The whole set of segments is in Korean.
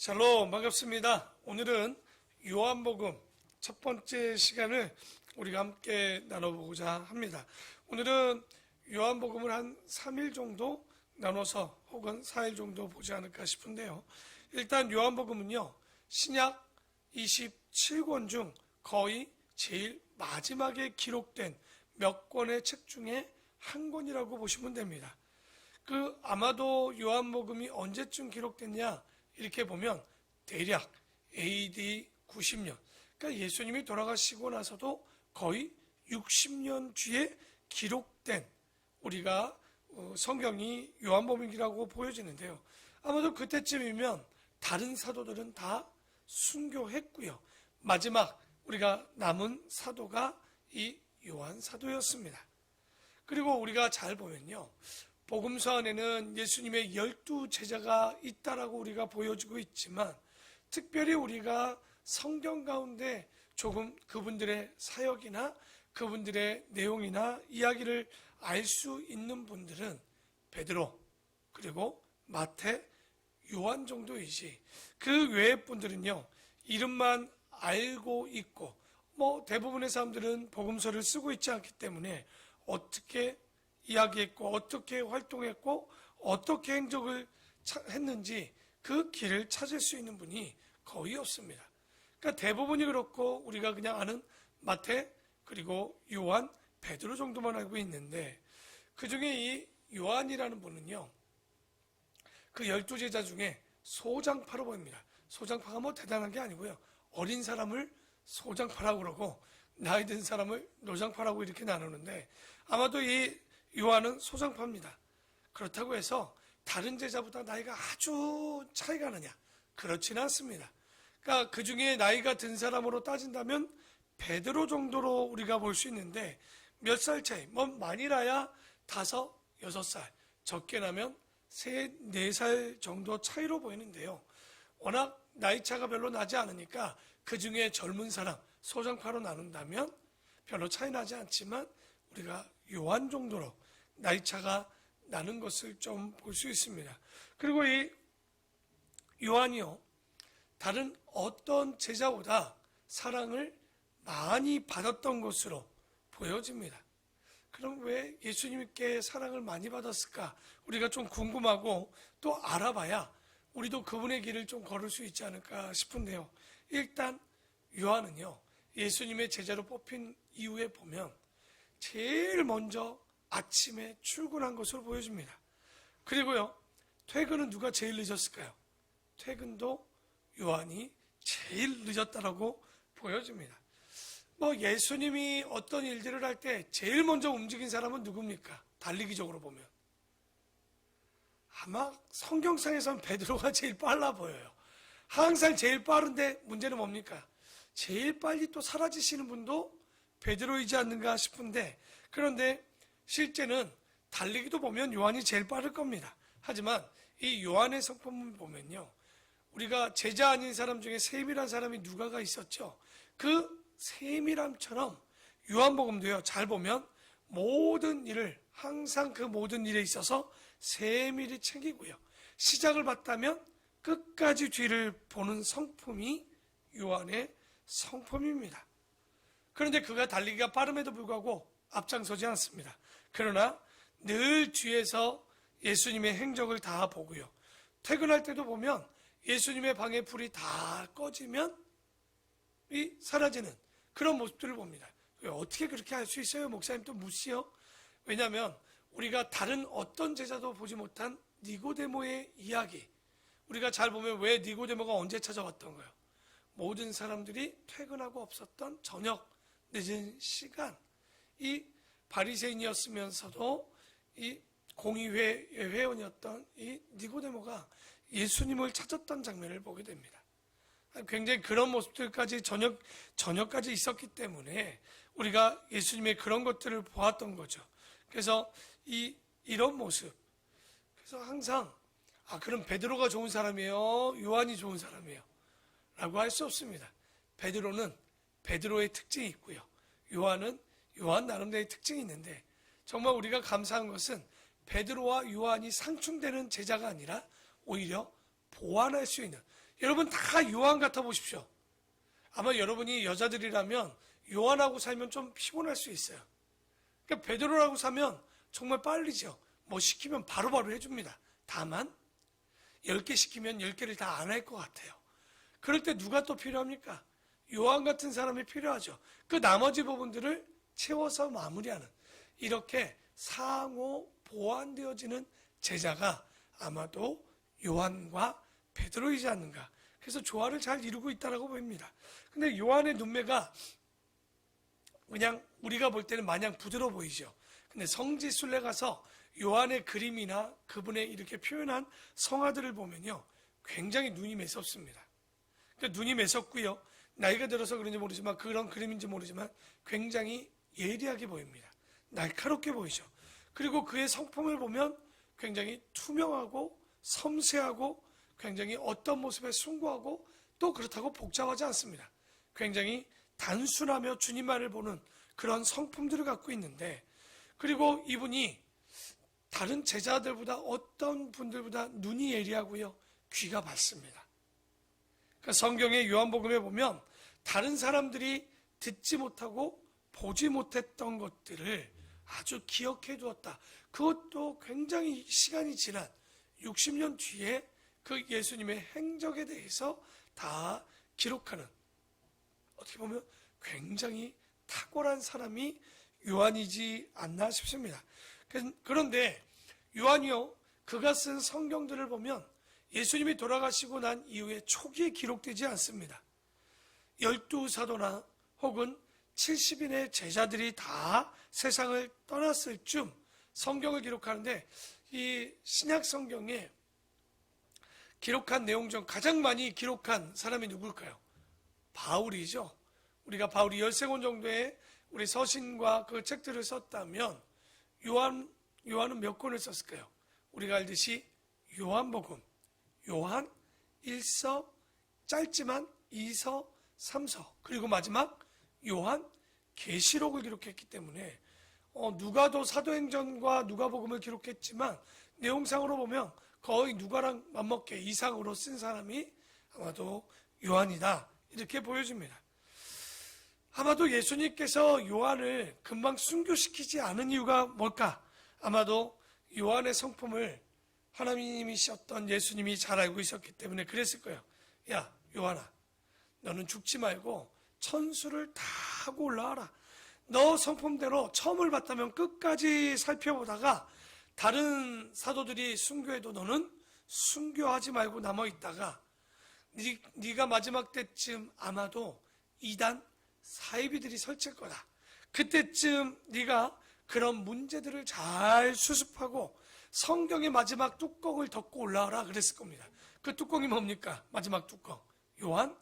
샬롬, 반갑습니다. 오늘은 요한복음 첫 번째 시간을 우리가 함께 나눠보고자 합니다. 오늘은 요한복음을 한 3일 정도 나눠서 혹은 4일 정도 보지 않을까 싶은데요. 일단 요한복음은요, 신약 27권 중 거의 제일 마지막에 기록된 몇 권의 책 중에 한 권이라고 보시면 됩니다. 아마도 요한복음이 언제쯤 기록됐냐 이렇게 보면 대략 AD 90년, 그러니까 예수님이 돌아가시고 나서도 거의 60년 뒤에 기록된 우리가 성경이 요한복음이라고 보여지는데요. 아마도 그때쯤이면 다른 사도들은 다 순교했고요. 마지막 우리가 남은 사도가 이 요한 사도였습니다. 그리고 우리가 잘 보면요, 복음서 안에는 예수님의 12제자가 있다라고 우리가 보여지고 있지만, 특별히 우리가 성경 가운데 조금 그분들의 사역이나 그분들의 내용이나 이야기를 알 수 있는 분들은 베드로, 그리고 마태, 요한 정도이지, 그 외의 분들은요, 이름만 알고 있고, 대부분의 사람들은 복음서를 쓰고 있지 않기 때문에 어떻게 이야기했고 어떻게 활동했고 어떻게 행적을 했는지 그 길을 찾을 수 있는 분이 거의 없습니다. 그러니까 대부분이 그렇고 우리가 그냥 아는 마태, 그리고 요한, 베드로 정도만 알고 있는데, 그 중에 이 요한이라는 분은요, 그 12제자 중에 소장파로 보입니다. 소장파가 대단한 게 아니고요, 어린 사람을 소장파라고 그러고 나이 든 사람을 노장파라고 이렇게 나누는데, 아마도 이 요한은 소장파입니다. 그렇다고 해서 다른 제자보다 나이가 아주 차이가 나냐? 그렇지는 않습니다. 그러니까 그 중에 나이가 든 사람으로 따진다면 베드로 정도로 우리가 볼 수 있는데, 몇 살 차이, 많이 나야 5, 6살, 적게 나면 3, 4살 정도 차이로 보이는데요. 워낙 나이 차가 별로 나지 않으니까 그 중에 젊은 사람, 소장파로 나눈다면 별로 차이 나지 않지만 우리가 요한 정도로 나이 차가 나는 것을 좀 볼 수 있습니다. 그리고 이 요한이요, 다른 어떤 제자보다 사랑을 많이 받았던 것으로 보여집니다. 그럼 왜 예수님께 사랑을 많이 받았을까? 우리가 좀 궁금하고 또 알아봐야 우리도 그분의 길을 좀 걸을 수 있지 않을까 싶은데요. 일단 요한은요, 예수님의 제자로 뽑힌 이후에 보면 제일 먼저 아침에 출근한 것으로 보여집니다. 그리고요, 퇴근은 누가 제일 늦었을까요? 퇴근도 요한이 제일 늦었다라고 보여집니다. 예수님이 어떤 일들을 할 때 제일 먼저 움직인 사람은 누굽니까? 달리기적으로 보면 아마 성경상에서는 베드로가 제일 빨라 보여요. 항상 제일 빠른데 문제는 뭡니까? 제일 빨리 또 사라지시는 분도 베드로이지 않는가 싶은데, 그런데 실제는 달리기도 보면 요한이 제일 빠를 겁니다. 하지만 이 요한의 성품을 보면요, 우리가 제자 아닌 사람 중에 세밀한 사람이 누가가 있었죠. 그 세밀함처럼 요한복음도요, 잘 보면 모든 일을 항상 그 모든 일에 있어서 세밀히 챙기고요, 시작을 봤다면 끝까지 뒤를 보는 성품이 요한의 성품입니다. 그런데 그가 달리기가 빠름에도 불구하고 앞장서지 않습니다. 그러나 늘 뒤에서 예수님의 행적을 다 보고요, 퇴근할 때도 보면 예수님의 방에 불이 다 꺼지면 사라지는 그런 모습들을 봅니다. 어떻게 그렇게 할 수 있어요? 목사님 또 묻지요? 왜냐하면 우리가 다른 어떤 제자도 보지 못한 니고데모의 이야기, 우리가 잘 보면 왜 니고데모가 언제 찾아왔던 거예요? 모든 사람들이 퇴근하고 없었던 저녁 늦은 시간, 이 바리새인이었으면서도 이 공의회 회원이었던 이 니고데모가 예수님을 찾았던 장면을 보게 됩니다. 굉장히 그런 모습들까지 저녁까지 있었기 때문에 우리가 예수님의 그런 것들을 보았던 거죠. 그래서 이런 모습, 그래서 항상 그럼 베드로가 좋은 사람이에요, 요한이 좋은 사람이에요 라고 할 수 없습니다. 베드로는 베드로의 특징이 있고요, 요한은 요한 나름대로의 특징이 있는데, 정말 우리가 감사한 것은 베드로와 요한이 상충되는 제자가 아니라 오히려 보완할 수 있는, 여러분 다 요한 같아 보십시오. 아마 여러분이 여자들이라면 요한하고 살면 좀 피곤할 수 있어요. 그러니까 베드로라고 사면 정말 빨리죠. 뭐 시키면 바로바로 해줍니다. 다만 10개 시키면 10개를 다 안 할 것 같아요. 그럴 때 누가 또 필요합니까? 요한 같은 사람이 필요하죠. 그 나머지 부분들을 채워서 마무리하는, 이렇게 상호 보완되어지는 제자가 아마도 요한과 베드로이지 않는가. 그래서 조화를 잘 이루고 있다고 보입니다. 근데 요한의 눈매가 그냥 우리가 볼 때는 마냥 부드러워 보이죠. 근데 성지순례 가서 요한의 그림이나 그분의 이렇게 표현한 성화들을 보면요, 굉장히 눈이 매섭습니다. 그러니까 눈이 매섭고요, 나이가 들어서 그런지 모르지만, 그런 그림인지 모르지만 굉장히 예리하게 보입니다. 날카롭게 보이죠. 그리고 그의 성품을 보면 굉장히 투명하고 섬세하고 굉장히 어떤 모습에 숭고하고 또 그렇다고 복잡하지 않습니다. 굉장히 단순하며 주님만을 보는 그런 성품들을 갖고 있는데, 그리고 이분이 다른 제자들보다, 어떤 분들보다 눈이 예리하고요, 귀가 밝습니다. 그러니까 성경의 요한복음에 보면 다른 사람들이 듣지 못하고 보지 못했던 것들을 아주 기억해 두었다. 그것도 굉장히 시간이 지난 60년 뒤에 그 예수님의 행적에 대해서 다 기록하는, 어떻게 보면 굉장히 탁월한 사람이 요한이지 않나 싶습니다. 그런데 요한이요, 그가 쓴 성경들을 보면 예수님이 돌아가시고 난 이후에 초기에 기록되지 않습니다. 12사도나 혹은 70인의 제자들이 다 세상을 떠났을 쯤 성경을 기록하는데, 이 신약 성경에 기록한 내용 중 가장 많이 기록한 사람이 누굴까요? 바울이죠. 우리가 바울이 13권 정도의 우리 서신과 그 책들을 썼다면 요한은 몇 권을 썼을까요? 우리가 알듯이 요한복음, 요한 1서, 짧지만 2서, 3서, 그리고 마지막 요한 계시록을 기록했기 때문에 누가도 사도행전과 누가복음을 기록했지만 내용상으로 보면 거의 누가랑 맞먹게 이상으로 쓴 사람이 아마도 요한이다, 이렇게 보여집니다. 아마도 예수님께서 요한을 금방 순교시키지 않은 이유가 뭘까? 아마도 요한의 성품을 하나님이셨던 예수님이 잘 알고 있었기 때문에 그랬을 거예요. 야, 요한아, 너는 죽지 말고 천수를 다 하고 올라와라. 너 성품대로 처음을 봤다면 끝까지 살펴보다가 다른 사도들이 순교해도 너는 순교하지 말고 남아있다가 네가 마지막 때쯤 아마도 이단 사이비들이 설칠 거다. 그때쯤 네가 그런 문제들을 잘 수습하고 성경의 마지막 뚜껑을 덮고 올라와라 그랬을 겁니다. 그 뚜껑이 뭡니까? 마지막 뚜껑, 요한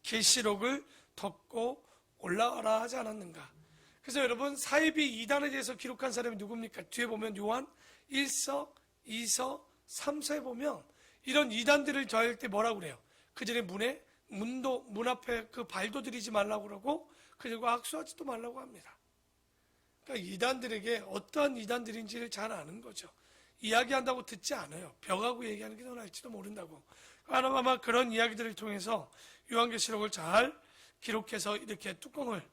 계시록을 덮고 올라와라 하지 않았는가. 그래서 여러분, 사이비 이단에 대해서 기록한 사람이 누굽니까? 뒤에 보면 요한 1서, 2서, 3서에 보면 이런 이단들을 저할 때 뭐라고 그래요? 그 전에 문 앞에 그 발도 들이지 말라고 그러고, 그리고 악수하지도 말라고 합니다. 그러니까 이단들에게 어떠한 이단들인지를 잘 아는 거죠. 이야기한다고 듣지 않아요. 벽하고 얘기하는 게 더 나을지도 모른다고. 아마 그런 이야기들을 통해서 요한계시록을 잘 기록해서 이렇게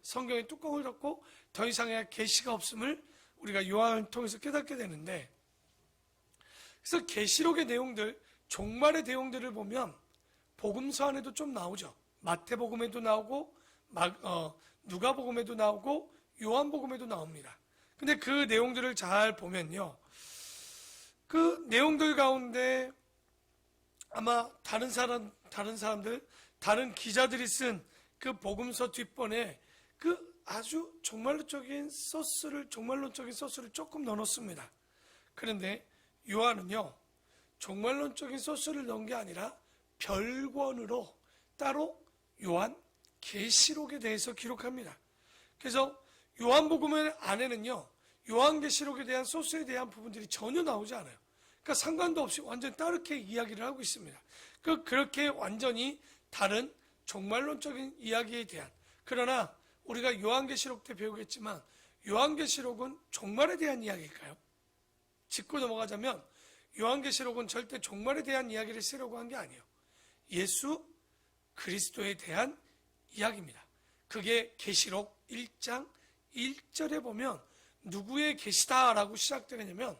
성경의 뚜껑을 덮고 더 이상의 계시가 없음을 우리가 요한을 통해서 깨닫게 되는데, 그래서 계시록의 내용들, 종말의 내용들을 보면 복음서 안에도 좀 나오죠. 마태복음에도 나오고 누가복음에도 나오고 요한복음에도 나옵니다. 근데 그 내용들을 잘 보면요, 그 내용들 가운데 아마 다른 사람들, 다른 기자들이 쓴 그 복음서 뒷번에 그 아주 종말론적인 소스를 조금 넣어놓습니다. 그런데 요한은요, 종말론적인 소스를 넣은 게 아니라 별권으로 따로 요한 계시록에 대해서 기록합니다. 그래서 요한복음 안에는요, 요한계시록에 대한 소스에 대한 부분들이 전혀 나오지 않아요. 그러니까 상관도 없이 완전 다르게 이야기를 하고 있습니다. 그렇게 완전히 다른 종말론적인 이야기에 대한, 그러나 우리가 요한계시록 때 배우겠지만 요한계시록은 종말에 대한 이야기일까요? 짚고 넘어가자면 요한계시록은 절대 종말에 대한 이야기를 쓰려고 한 게 아니에요. 예수 그리스도에 대한 이야기입니다. 그게 계시록 1장 1절에 보면 누구의 계시다라고 시작되느냐면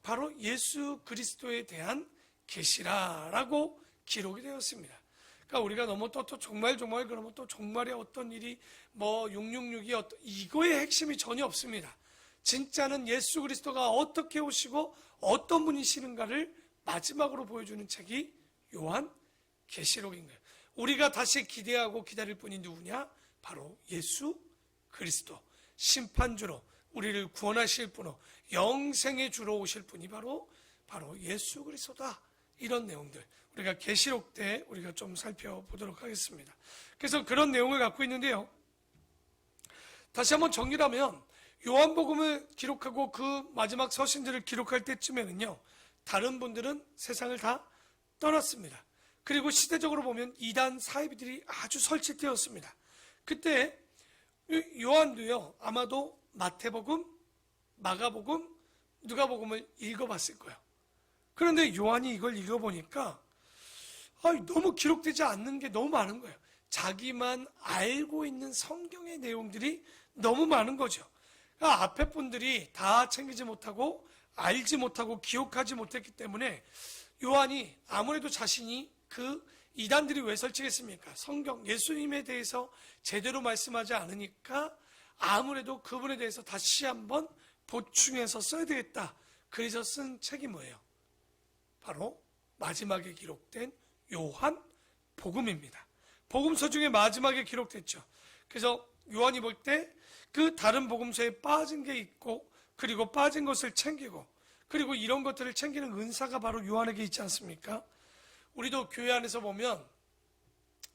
바로 예수 그리스도에 대한 계시라라고 기록이 되었습니다. 그러니까 우리가 너무 또 정말 그러면 또 정말에 어떤 일이 뭐 666이 어떤 이거의 핵심이 전혀 없습니다. 진짜는 예수 그리스도가 어떻게 오시고 어떤 분이시는가를 마지막으로 보여주는 책이 요한 계시록인 거예요. 우리가 다시 기대하고 기다릴 분이 누구냐? 바로 예수 그리스도, 심판주로 우리를 구원하실 분으로 영생의 주로 오실 분이 바로 예수 그리스도다. 이런 내용들 우리가 계시록 때 우리가 좀 살펴보도록 하겠습니다. 그래서 그런 내용을 갖고 있는데요. 다시 한번 정리를 하면 요한복음을 기록하고 그 마지막 서신들을 기록할 때쯤에는요, 다른 분들은 세상을 다 떠났습니다. 그리고 시대적으로 보면 이단 사이비들이 아주 설치되었습니다. 그때 요한도요, 아마도 마태복음, 마가복음, 누가복음을 읽어봤을 거예요. 그런데 요한이 이걸 읽어보니까 너무 기록되지 않는 게 너무 많은 거예요. 자기만 알고 있는 성경의 내용들이 너무 많은 거죠. 그러니까 앞에 분들이 다 챙기지 못하고 알지 못하고 기억하지 못했기 때문에 요한이 아무래도 자신이 그 이단들이 왜 설치겠습니까? 성경, 예수님에 대해서 제대로 말씀하지 않으니까 아무래도 그분에 대해서 다시 한번 보충해서 써야 되겠다. 그래서 쓴 책이 뭐예요? 바로 마지막에 기록된 요한 복음입니다. 복음서 중에 마지막에 기록됐죠. 그래서 요한이 볼 때 그 다른 복음서에 빠진 게 있고 그리고 빠진 것을 챙기고 그리고 이런 것들을 챙기는 은사가 바로 요한에게 있지 않습니까? 우리도 교회 안에서 보면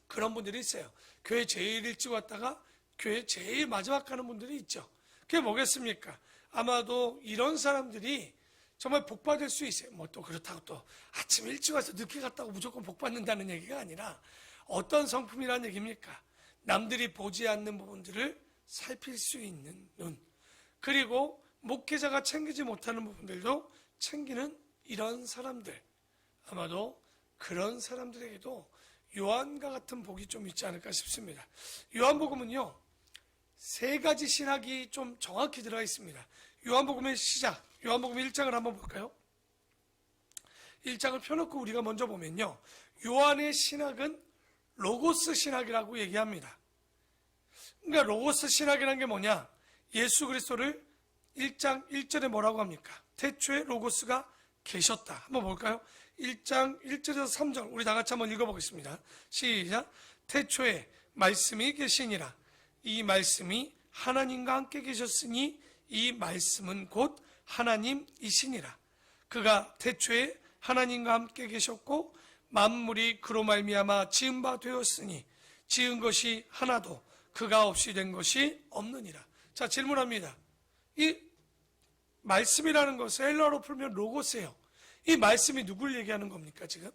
그런 분들이 있어요. 교회 제일 일찍 왔다가 교회 제일 마지막 가는 분들이 있죠. 그게 뭐겠습니까? 아마도 이런 사람들이 정말 복 받을 수 있어요. 뭐 또 그렇다고 또 아침 일찍 와서 늦게 갔다고 무조건 복 받는다는 얘기가 아니라 어떤 성품이라는 얘기입니까? 남들이 보지 않는 부분들을 살필 수 있는 눈, 그리고 목회자가 챙기지 못하는 부분들도 챙기는 이런 사람들, 아마도 그런 사람들에게도 요한과 같은 복이 좀 있지 않을까 싶습니다. 요한복음은요, 세 가지 신학이 좀 정확히 들어가 있습니다. 요한복음의 시작, 요한복음 1장을 한번 볼까요? 1장을 펴놓고 우리가 먼저 보면요, 요한의 신학은 로고스 신학이라고 얘기합니다. 그러니까 로고스 신학이라는 게 뭐냐? 예수 그리스도를 1장 1절에 뭐라고 합니까? 태초에 로고스가 계셨다. 한번 볼까요? 1장 1절에서 3절 우리 다 같이 한번 읽어보겠습니다. 시작. 태초에 말씀이 계시니라. 이 말씀이 하나님과 함께 계셨으니 이 말씀은 곧 하나님이시니라. 그가 태초에 하나님과 함께 계셨고 만물이 그로 말미암아 지은 바 되었으니 지은 것이 하나도 그가 없이 된 것이 없느니라. 자, 질문합니다. 이 말씀이라는 것을 헬라어로 풀면 로고스예요. 이 말씀이 누굴 얘기하는 겁니까, 지금?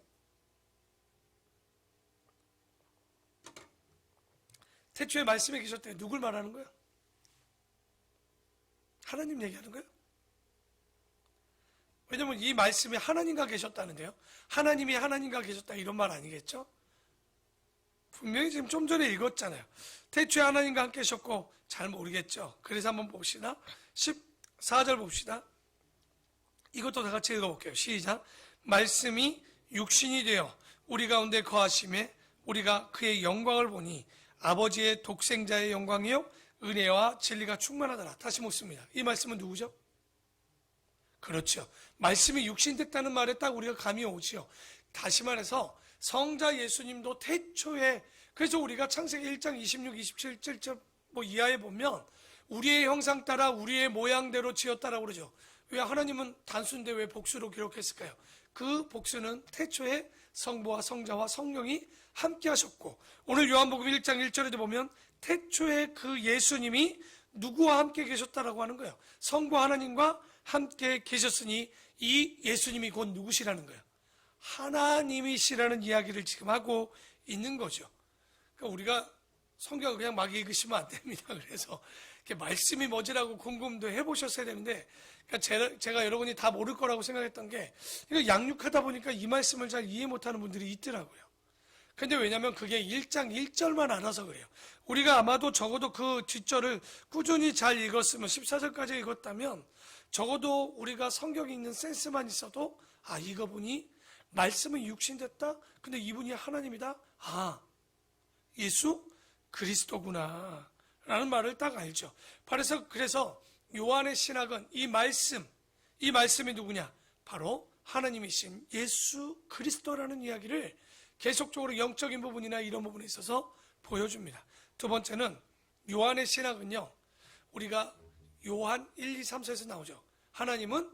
태초에 말씀이 계셨대. 누굴 말하는 거예요? 하나님 얘기하는 거예요? 왜냐면 이 말씀이 하나님과 계셨다는데요. 하나님이 하나님과 계셨다 이런 말 아니겠죠? 분명히 지금 좀 전에 읽었잖아요. 태초에 하나님과 함께 계셨고 잘 모르겠죠. 그래서 한번 봅시다. 14절 봅시다. 이것도 다 같이 읽어볼게요. 시작. 말씀이 육신이 되어 우리 가운데 거하심에 우리가 그의 영광을 보니 아버지의 독생자의 영광이요 은혜와 진리가 충만하더라. 다시 묻습니다. 이 말씀은 누구죠? 그렇죠. 말씀이 육신됐다는 말에 딱 우리가 감이 오지요. 다시 말해서 성자 예수님도 태초에, 그래서 우리가 창세기 1장 26, 27절 뭐 이하에 보면 우리의 형상 따라 우리의 모양대로 지었다라고 그러죠. 왜 하나님은 단수인데 왜 복수로 기록했을까요? 그 복수는 태초에 성부와 성자와 성령이 함께 하셨고, 오늘 요한복음 1장 1절에도 보면 태초에 그 예수님이 누구와 함께 계셨다라고 하는 거예요. 성부 하나님과 함께 계셨으니 이 예수님이 곧 누구시라는 거예요. 하나님이시라는 이야기를 지금 하고 있는 거죠. 그러니까 우리가 성경을 그냥 막 읽으시면 안 됩니다. 그래서 말씀이 뭐지라고 궁금도 해보셨어야 되는데, 그러니까 제가 여러분이 다 모를 거라고 생각했던 게, 이거 양육하다 보니까 이 말씀을 잘 이해 못하는 분들이 있더라고요. 근데 왜냐면 그게 1장 1절만 알아서 그래요. 우리가 아마도 적어도 그 뒷절을 꾸준히 잘 읽었으면 14절까지 읽었다면 적어도 우리가 성경 읽는 센스만 있어도 아, 이거 보니 말씀은 육신됐다. 근데 이분이 하나님이다. 아, 예수 그리스도구나 라는 말을 딱 알죠. 그래서 요한의 신학은 이 말씀이 누구냐? 바로 하나님이신 예수 그리스도라는 이야기를 계속적으로 영적인 부분이나 이런 부분에 있어서 보여줍니다. 두 번째는 요한의 신학은요, 우리가 요한 1, 2, 3, 4에서 나오죠. 하나님은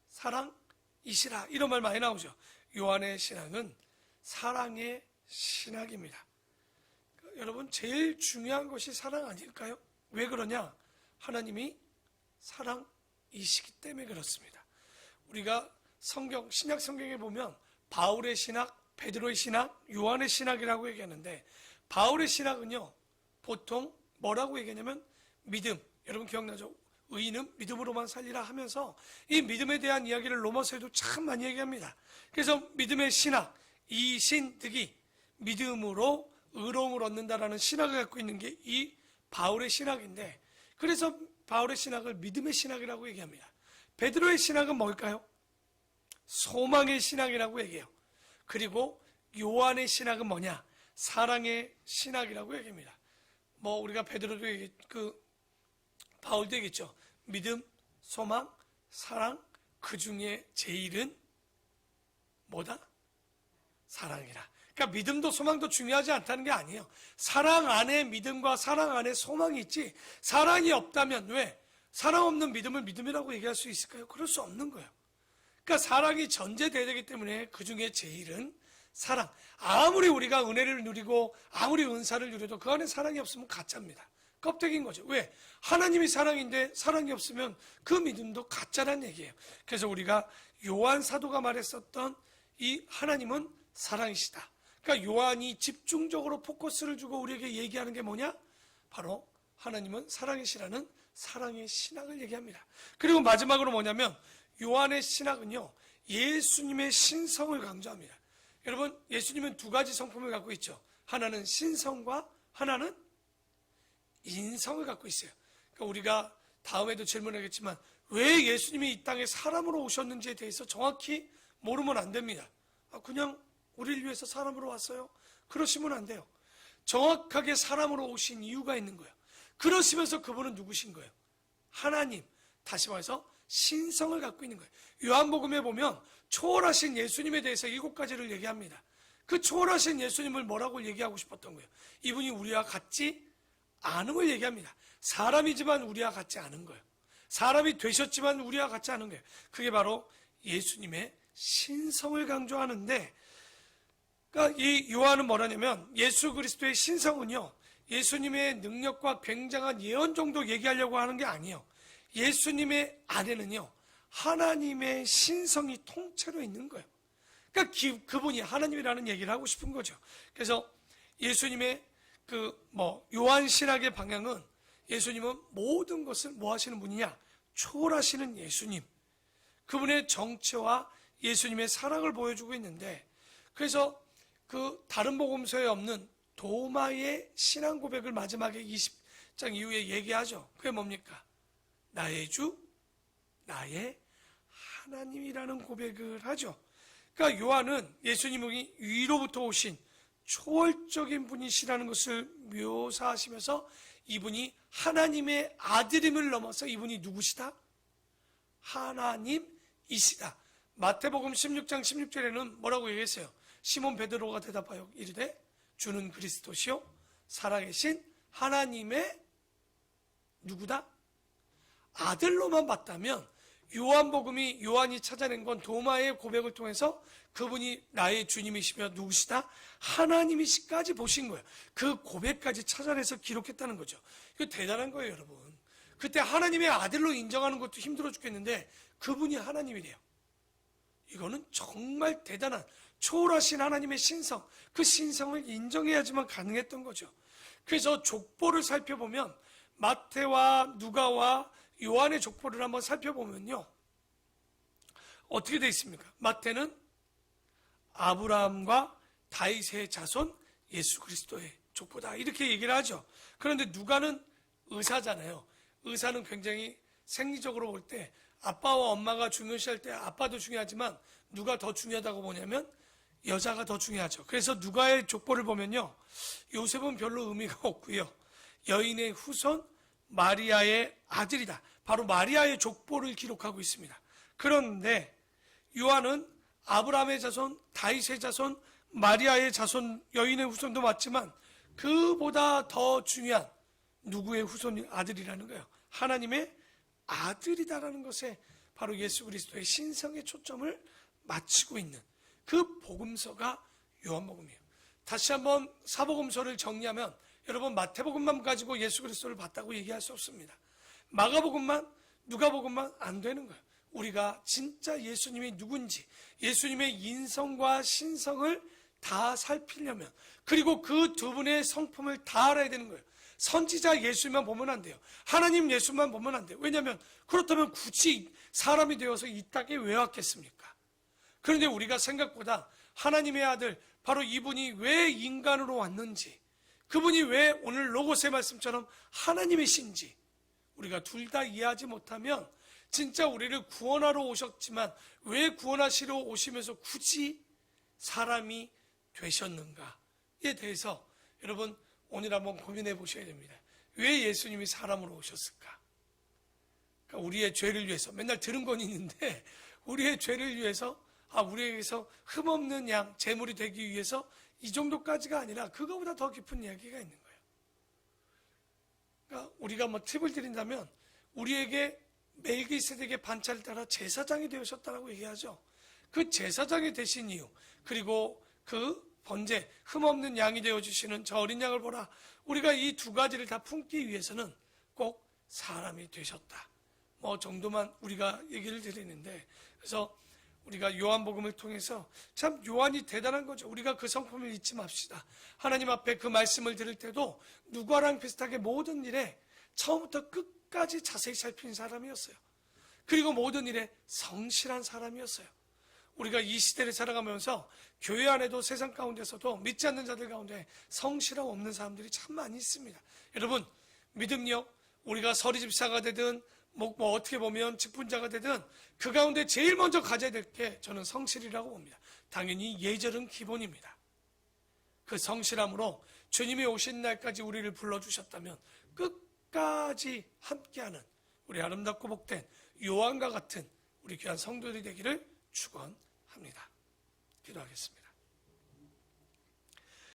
사랑이시라 이런 말 많이 나오죠. 요한의 신학은 사랑의 신학입니다. 여러분, 제일 중요한 것이 사랑 아닐까요? 왜 그러냐? 하나님이 사랑이시기 때문에 그렇습니다. 우리가 신약 성경에 보면 바울의 신학, 베드로의 신학, 요한의 신학이라고 얘기하는데, 바울의 신학은요, 보통 뭐라고 얘기하냐면 믿음. 여러분 기억나죠? 의인은 믿음으로만 살리라 하면서 이 믿음에 대한 이야기를 로마서에도 참 많이 얘기합니다. 그래서 믿음의 신학, 이신득이 믿음으로 의로움을 얻는다라는 신학을 갖고 있는 게 이 바울의 신학인데, 그래서 바울의 신학을 믿음의 신학이라고 얘기합니다. 베드로의 신학은 뭘까요? 소망의 신학이라고 얘기해요. 그리고 요한의 신학은 뭐냐? 사랑의 신학이라고 얘기합니다. 우리가 베드로도 바울도 얘기했죠. 믿음, 소망, 사랑, 그 중에 제일은 뭐다? 사랑이라. 그러니까 믿음도 소망도 중요하지 않다는 게 아니에요. 사랑 안에 믿음과 사랑 안에 소망이 있지, 사랑이 없다면 왜? 사랑 없는 믿음을 믿음이라고 얘기할 수 있을까요? 그럴 수 없는 거예요. 그러니까 사랑이 전제돼야 되기 때문에 그 중에 제일은 사랑. 아무리 우리가 은혜를 누리고 아무리 은사를 누려도 그 안에 사랑이 없으면 가짜입니다. 껍데기인 거죠. 왜? 하나님이 사랑인데 사랑이 없으면 그 믿음도 가짜란 얘기예요. 그래서 우리가 요한 사도가 말했었던 이 하나님은 사랑이시다. 그러니까 요한이 집중적으로 포커스를 주고 우리에게 얘기하는 게 뭐냐? 바로 하나님은 사랑이시라는 사랑의 신학을 얘기합니다. 그리고 마지막으로 뭐냐면 요한의 신학은요, 예수님의 신성을 강조합니다. 여러분, 예수님은 두 가지 성품을 갖고 있죠. 하나는 신성과 하나는 인성을 갖고 있어요. 그러니까 우리가 다음에도 질문하겠지만 왜 예수님이 이 땅에 사람으로 오셨는지에 대해서 정확히 모르면 안 됩니다. 그냥 우리를 위해서 사람으로 왔어요? 그러시면 안 돼요. 정확하게 사람으로 오신 이유가 있는 거예요. 그러시면서 그분은 누구신 거예요? 하나님, 다시 말해서 신성을 갖고 있는 거예요. 요한복음에 보면 초월하신 예수님에 대해서 7가지를 얘기합니다. 그 초월하신 예수님을 뭐라고 얘기하고 싶었던 거예요? 이분이 우리와 같지 않음을 얘기합니다. 사람이지만 우리와 같지 않은 거예요. 사람이 되셨지만 우리와 같지 않은 거예요. 그게 바로 예수님의 신성을 강조하는데, 그러니까 이 요한은 뭐라냐면 예수 그리스도의 신성은요, 예수님의 능력과 굉장한 예언 정도 얘기하려고 하는 게 아니에요. 예수님의 안에는요, 하나님의 신성이 통째로 있는 거예요. 그러니까 그분이 하나님이라는 얘기를 하고 싶은 거죠. 그래서 예수님의 요한 신학의 방향은, 예수님은 모든 것을 뭐 하시는 분이냐? 초월하시는 예수님. 그분의 정체와 예수님의 사랑을 보여주고 있는데, 그래서 다른 복음서에 없는 도마의 신앙 고백을 마지막에 20장 이후에 얘기하죠. 그게 뭡니까? 나의 주, 나의 하나님이라는 고백을 하죠. 그러니까 요한은 예수님이 위로부터 오신 초월적인 분이시라는 것을 묘사하시면서 이분이 하나님의 아들임을 넘어서 이분이 누구시다? 하나님이시다. 마태복음 16장 16절에는 뭐라고 얘기했어요? 시몬 베드로가 대답하여 이르되 주는 그리스도시요 살아계신 하나님의 누구다? 아들로만 봤다면 요한복음이 요한이 찾아낸 건 도마의 고백을 통해서 그분이 나의 주님이시며 누구시다? 하나님이시까지 보신 거예요. 그 고백까지 찾아내서 기록했다는 거죠. 이거 대단한 거예요, 여러분. 그때 하나님의 아들로 인정하는 것도 힘들어 죽겠는데 그분이 하나님이래요. 이거는 정말 대단한 초월하신 하나님의 신성, 그 신성을 인정해야지만 가능했던 거죠. 그래서 족보를 살펴보면 마태와 누가와 요한의 족보를 한번 살펴보면요, 어떻게 되어 있습니까? 마태는 아브라함과 다윗의 자손 예수 그리스도의 족보다 이렇게 얘기를 하죠. 그런데 누가는 의사잖아요. 의사는 굉장히 생리적으로 볼 때 아빠와 엄마가 중요시할 때 아빠도 중요하지만 누가 더 중요하다고 보냐면 여자가 더 중요하죠. 그래서 누가의 족보를 보면요, 요셉은 별로 의미가 없고요, 여인의 후손 마리아의 아들이다, 바로 마리아의 족보를 기록하고 있습니다. 그런데 요한은 아브라함의 자손, 다윗의 자손, 마리아의 자손, 여인의 후손도 맞지만 그보다 더 중요한 누구의 후손 아들이라는 거예요. 하나님의 아들이다라는 것에 바로 예수 그리스도의 신성의 초점을 맞추고 있는 그 복음서가 요한복음이에요. 다시 한번 사복음서를 정리하면 여러분, 마태복음만 가지고 예수 그리스도를 봤다고 얘기할 수 없습니다. 마가복음만, 누가복음만 안 되는 거예요. 우리가 진짜 예수님이 누군지, 예수님의 인성과 신성을 다 살피려면, 그리고 그 두 분의 성품을 다 알아야 되는 거예요. 선지자 예수만 보면 안 돼요. 하나님 예수만 보면 안 돼요. 왜냐하면 그렇다면 굳이 사람이 되어서 이 땅에 왜 왔겠습니까? 그런데 우리가 생각보다 하나님의 아들, 바로 이분이 왜 인간으로 왔는지, 그분이 왜 오늘 로고스의 말씀처럼 하나님의 신지, 우리가 둘 다 이해하지 못하면 진짜 우리를 구원하러 오셨지만 왜 구원하시러 오시면서 굳이 사람이 되셨는가에 대해서 여러분 오늘 한번 고민해 보셔야 됩니다. 왜 예수님이 사람으로 오셨을까? 그러니까 우리의 죄를 위해서, 맨날 들은 건 있는데 우리의 죄를 위해서, 우리에게서 흠없는 양, 제물이 되기 위해서 이 정도까지가 아니라 그거보다 더 깊은 이야기가 있는 거예요. 그러니까 우리가 뭐 팁을 드린다면 우리에게 멜기세덱의 반차를 따라 제사장이 되셨다라고 얘기하죠. 그 제사장이 되신 이유, 그리고 그 번제, 흠없는 양이 되어주시는 저 어린 양을 보라. 우리가 이 두 가지를 다 품기 위해서는 꼭 사람이 되셨다, 뭐 정도만 우리가 얘기를 드리는데, 그래서 우리가 요한복음을 통해서 참 요한이 대단한 거죠. 우리가 그 성품을 잊지 맙시다. 하나님 앞에 그 말씀을 들을 때도 누가랑 비슷하게 모든 일에 처음부터 끝까지 자세히 살핀 사람이었어요. 그리고 모든 일에 성실한 사람이었어요. 우리가 이 시대를 살아가면서 교회 안에도 세상 가운데서도 믿지 않는 자들 가운데 성실함 없는 사람들이 참 많이 있습니다. 여러분, 믿음요, 우리가 서리집사가 되든 뭐 어떻게 보면 직분자가 되든 그 가운데 제일 먼저 가져야 될 게 저는 성실이라고 봅니다. 당연히 예절은 기본입니다. 그 성실함으로 주님이 오신 날까지 우리를 불러주셨다면 끝까지 함께하는 우리 아름답고 복된 요한과 같은 우리 귀한 성도들이 되기를 축원합니다. 기도하겠습니다.